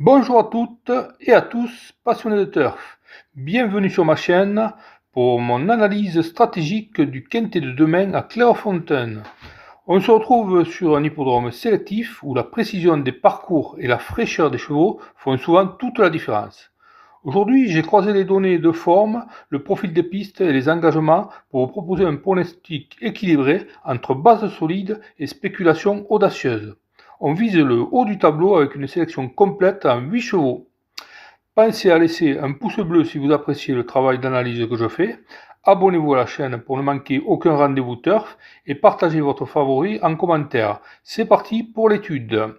Bonjour à toutes et à tous passionnés de turf. Bienvenue sur ma chaîne pour mon analyse stratégique du quintet de demain à Clairefontaine. On se retrouve sur un hippodrome sélectif où la précision des parcours et la fraîcheur des chevaux font souvent toute la différence. Aujourd'hui, j'ai croisé les données de forme, le profil des pistes et les engagements pour vous proposer un pronostic équilibré entre base solide et spéculation audacieuse. On vise le haut du tableau avec une sélection complète en 8 chevaux. Pensez à laisser un pouce bleu si vous appréciez le travail d'analyse que je fais. Abonnez-vous à la chaîne pour ne manquer aucun rendez-vous turf et partagez votre favori en commentaire. C'est parti pour l'étude.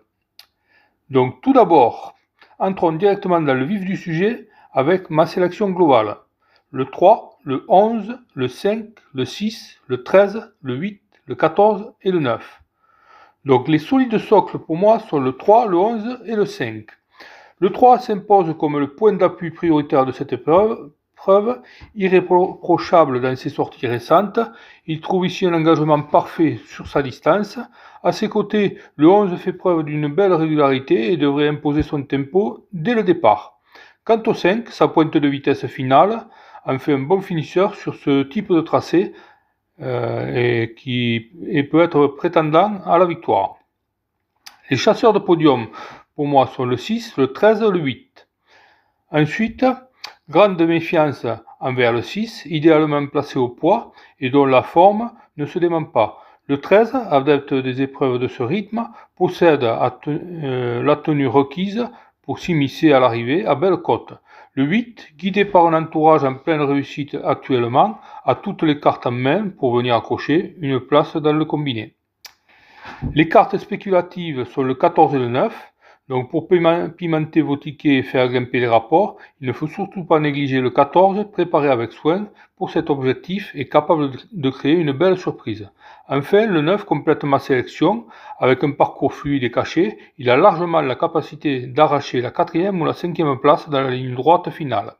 Donc tout d'abord, entrons directement dans le vif du sujet avec ma sélection globale. Le 3, le 11, le 5, le 6, le 13, le 8, le 14 et le 9. Donc les solides socles pour moi sont le 3, le 11 et le 5. Le 3 s'impose comme le point d'appui prioritaire de cette épreuve, irréprochable dans ses sorties récentes. Il trouve ici un engagement parfait sur sa distance. À ses côtés, le 11 fait preuve d'une belle régularité et devrait imposer son tempo dès le départ. Quant au 5, sa pointe de vitesse finale en fait un bon finisseur sur ce type de tracé et peut être prétendant à la victoire. Les chasseurs de podium pour moi sont le 6, le 13, le 8. Ensuite, grande méfiance envers le 6, idéalement placé au poids et dont la forme ne se dément pas. Le 13, adepte des épreuves de ce rythme, possède la tenue requise pour s'immiscer à l'arrivée à belle cote. Le 8, guidé par un entourage en pleine réussite actuellement, a toutes les cartes en main pour venir accrocher une place dans le combiné. Les cartes spéculatives sont le 14 et le 9. Donc pour pimenter vos tickets et faire grimper les rapports, il ne faut surtout pas négliger le 14, préparé avec soin pour cet objectif et capable de créer une belle surprise. Enfin, le 9 complète ma sélection. Avec un parcours fluide et caché, il a largement la capacité d'arracher la 4e ou la 5e place dans la ligne droite finale.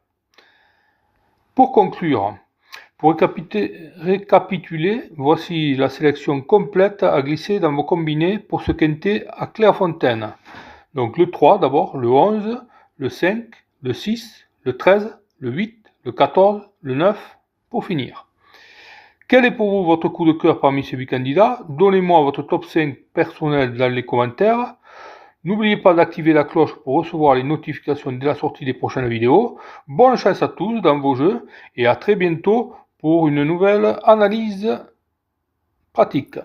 Pour conclure, pour récapituler, voici la sélection complète à glisser dans vos combinés pour ce quintet à Clairefontaine. Donc le 3 d'abord, le 11, le 5, le 6, le 13, le 8, le 14, le 9 pour finir. Quel est pour vous votre coup de cœur parmi ces 8 candidats? Donnez-moi votre top 5 personnel dans les commentaires. N'oubliez pas d'activer la cloche pour recevoir les notifications dès la sortie des prochaines vidéos. Bonne chance à tous dans vos jeux et à très bientôt pour une nouvelle analyse pratique.